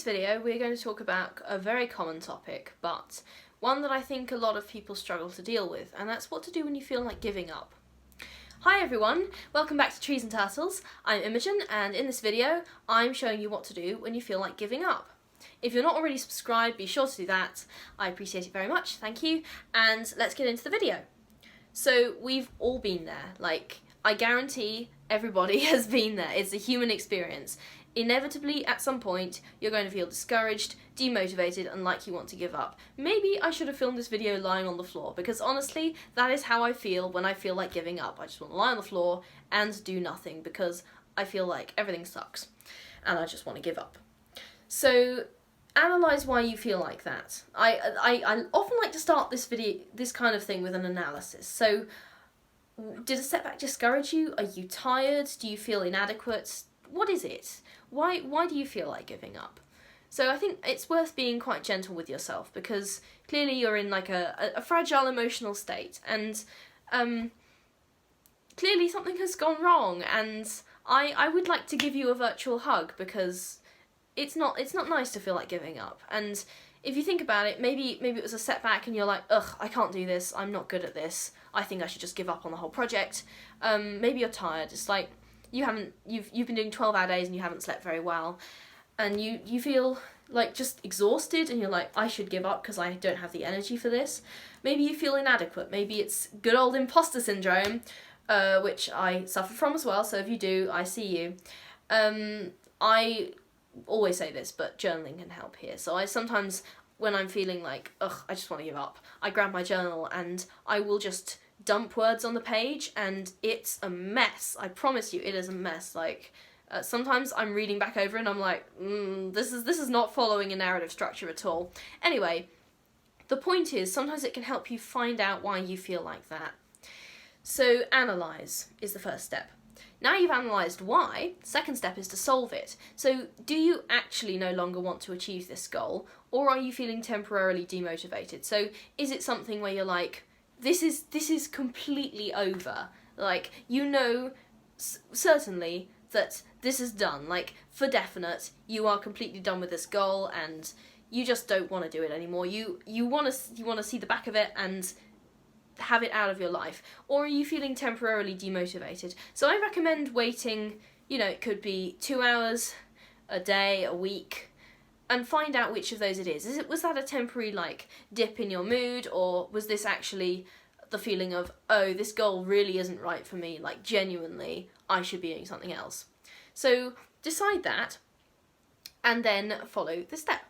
video we're going to talk about a very common topic, but one that I think a lot of people struggle to deal with, and that's what to do when you feel like giving up. Hi everyone, welcome back to Trees and Turtles. I'm Imogen, and in this video I'm showing you what to do when you feel like giving up. If you're not already subscribed, be sure to do that. I appreciate it very much, thank you, and let's get into the video. So we've all been there, like I guarantee everybody has been there. It's a human experience. Inevitably, at some point, you're going to feel discouraged, demotivated, and like you want to give up. Maybe I should have filmed this video lying on the floor, because honestly, that is how I feel when I feel like giving up. I just want to lie on the floor and do nothing, because I feel like everything sucks, and I just want to give up. So, analyse why you feel like that. I often like to start this kind of thing with an analysis. So, did a setback discourage you? Are you tired? Do you feel inadequate? What is it? Why do you feel like giving up? So I think it's worth being quite gentle with yourself, because clearly you're in like a fragile emotional state, and clearly something has gone wrong, and I would like to give you a virtual hug, because it's not nice to feel like giving up. And if you think about it, maybe it was a setback and you're like, ugh, I can't do this, I'm not good at this, I think I should just give up on the whole project. Maybe you're tired, it's like you've been doing 12-hour days and you haven't slept very well, and you feel like just exhausted, and you're like, I should give up because I don't have the energy for this. Maybe you feel inadequate, maybe it's good old imposter syndrome, which I suffer from as well, so if you do, I see you. I always say this, but journaling can help here. So I sometimes, when I'm feeling like, ugh, I just want to give up, I grab my journal and I will just dump words on the page, and it's a mess. I promise you, it is a mess. Like, sometimes I'm reading back over and I'm like, this is not following a narrative structure at all. Anyway, the point is, sometimes it can help you find out why you feel like that. So, analyse is the first step. Now you've analysed why, the second step is to solve it. So, do you actually no longer want to achieve this goal, or are you feeling temporarily demotivated? So, is it something where you're like, this is completely over, like, you know certainly that this is done, like, for definite, you are completely done with this goal and you just don't want to do it anymore, you want to see the back of it and have it out of your life? Or are you feeling temporarily demotivated? So I recommend waiting, it could be 2 hours, a day, a week, and find out which of those it is. Was that a temporary, like, dip in your mood, or was this actually the feeling of, oh, this goal really isn't right for me, like, genuinely, I should be doing something else? So decide that, and then follow the step.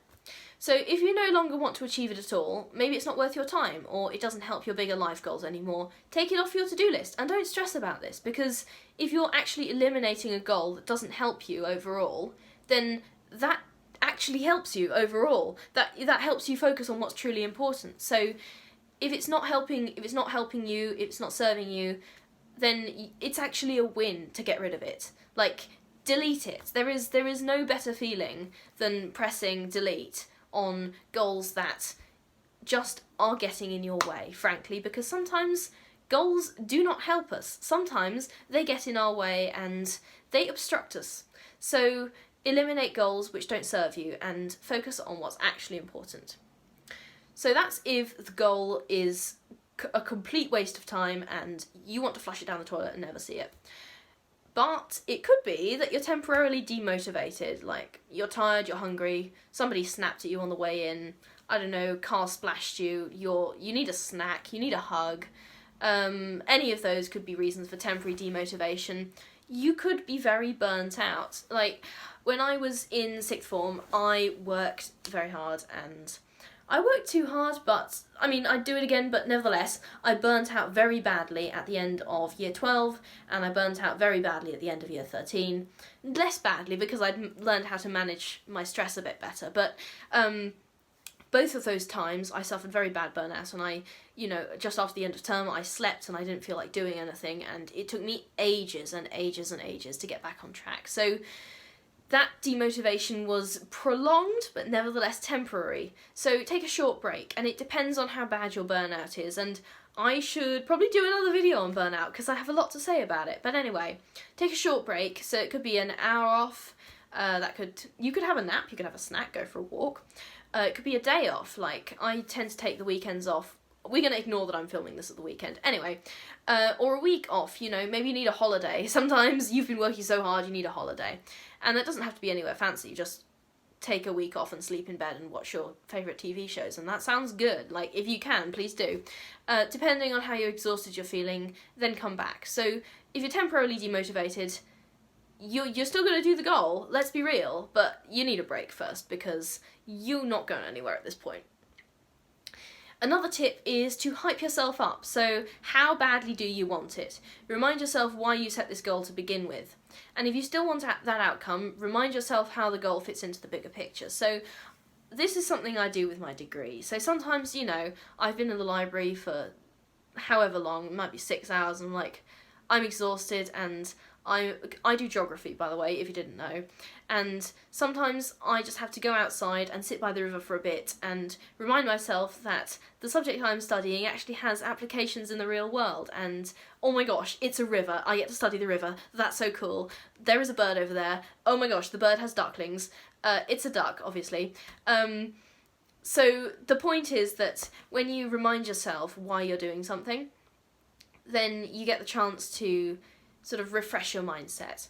So if you no longer want to achieve it at all, maybe it's not worth your time, or it doesn't help your bigger life goals anymore, take it off your to-do list, and don't stress about this, because if you're actually eliminating a goal that doesn't help you overall, then that actually helps you overall. That helps you focus on what's truly important. So if it's not helping you, if it's not serving you, then it's actually a win to get rid of it. Like, delete it. There is no better feeling than pressing delete on goals that just are getting in your way, frankly, because sometimes goals do not help us. Sometimes they get in our way and they obstruct us. So eliminate goals which don't serve you and focus on what's actually important. So that's if the goal is a complete waste of time and you want to flush it down the toilet and never see it. But it could be that you're temporarily demotivated, like you're tired, you're hungry, somebody snapped at you on the way in, I don't know, car splashed you, you need a snack, you need a hug. Any of those could be reasons for temporary demotivation. You could be very burnt out. Like, when I was in sixth form, I worked very hard, and I worked too hard, but, I'd do it again, but nevertheless, I burnt out very badly at the end of year 12, and I burnt out very badly at the end of year 13. Less badly, because I'd learned how to manage my stress a bit better, but, both of those times I suffered very bad burnout, and I, just after the end of term, I slept and I didn't feel like doing anything, and it took me ages and ages and ages to get back on track. So that demotivation was prolonged, but nevertheless temporary. So take a short break, and it depends on how bad your burnout is, and I should probably do another video on burnout, because I have a lot to say about it. But anyway, take a short break, so it could be an hour off, You could have a nap, you could have a snack, go for a walk. It could be a day off, like I tend to take the weekends off. We're going to ignore that I'm filming this at the weekend. Anyway, or a week off, you know, maybe you need a holiday. Sometimes you've been working so hard you need a holiday. And that doesn't have to be anywhere fancy, you just take a week off and sleep in bed and watch your favourite TV shows, and that sounds good. Like, if you can, please do. Depending on how exhausted you're feeling, then come back. So, if you're temporarily demotivated, you're still going to do the goal, let's be real, but you need a break first, because you're not going anywhere at this point. Another tip is to hype yourself up. So, how badly do you want it? Remind yourself why you set this goal to begin with. And if you still want that outcome, remind yourself how the goal fits into the bigger picture. So, this is something I do with my degree. So sometimes, you know, I've been in the library for however long, it might be 6 hours, and like, I'm exhausted, and I do geography, by the way, if you didn't know, and sometimes I just have to go outside and sit by the river for a bit and remind myself that the subject I'm studying actually has applications in the real world, and oh my gosh, it's a river, I get to study the river, that's so cool, there is a bird over there, oh my gosh, the bird has ducklings, it's a duck, obviously. So the point is that when you remind yourself why you're doing something, then you get the chance to sort of refresh your mindset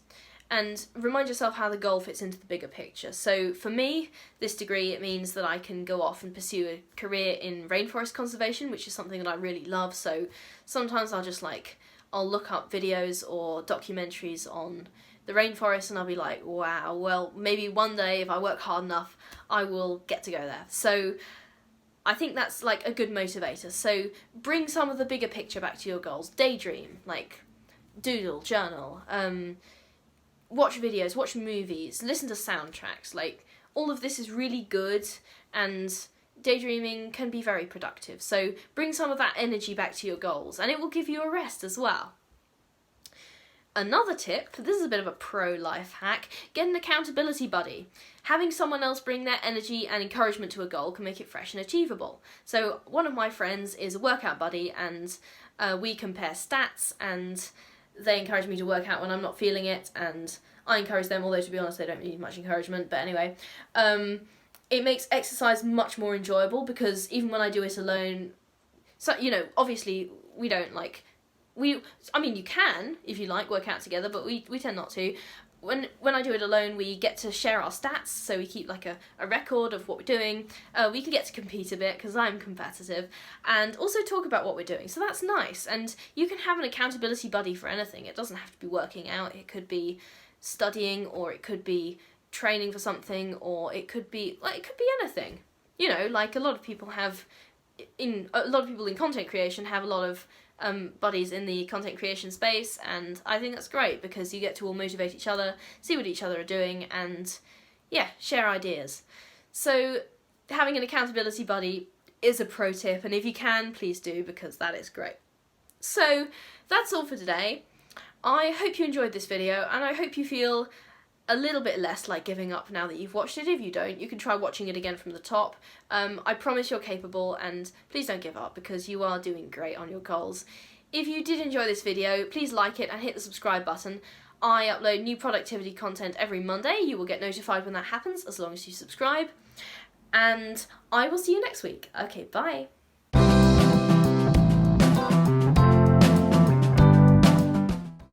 and remind yourself how the goal fits into the bigger picture. So for me, this degree, it means that I can go off and pursue a career in rainforest conservation, which is something that I really love. So sometimes I'll look up videos or documentaries on the rainforest and I'll be like, wow, well, maybe one day if I work hard enough, I will get to go there. So I think that's like a good motivator. So bring some of the bigger picture back to your goals. Daydream, like doodle, journal, watch videos, watch movies, listen to soundtracks. Like, all of this is really good, and daydreaming can be very productive. So bring some of that energy back to your goals, and it will give you a rest as well. Another tip, this is a bit of a pro-life hack, get an accountability buddy. Having someone else bring their energy and encouragement to a goal can make it fresh and achievable. So one of my friends is a workout buddy, and we compare stats, and they encourage me to work out when I'm not feeling it, and I encourage them, although to be honest they don't need much encouragement, but anyway. It makes exercise much more enjoyable, because even when I do it alone, so, you know, obviously we don't you can, if you like, work out together, but we tend not to. When I do it alone, we get to share our stats, so we keep like a record of what we're doing. We can get to compete a bit, because I'm competitive, and also talk about what we're doing, so that's nice. And you can have an accountability buddy for anything. It doesn't have to be working out, it could be studying, or it could be training for something, or it could be anything. You know, like a lot of people in content creation have a lot of buddies in the content creation space, and I think that's great, because you get to all motivate each other, see what each other are doing, and yeah, share ideas. So having an accountability buddy is a pro tip, and if you can, please do, because that is great. So that's all for today. I hope you enjoyed this video, and I hope you feel a little bit less like giving up now that you've watched it. If you don't, you can try watching it again from the top. I promise you're capable, and please don't give up, because you are doing great on your goals. If you did enjoy this video, please like it and hit the subscribe button. I upload new productivity content every Monday. You will get notified when that happens, as long as you subscribe. And I will see you next week. Okay, bye.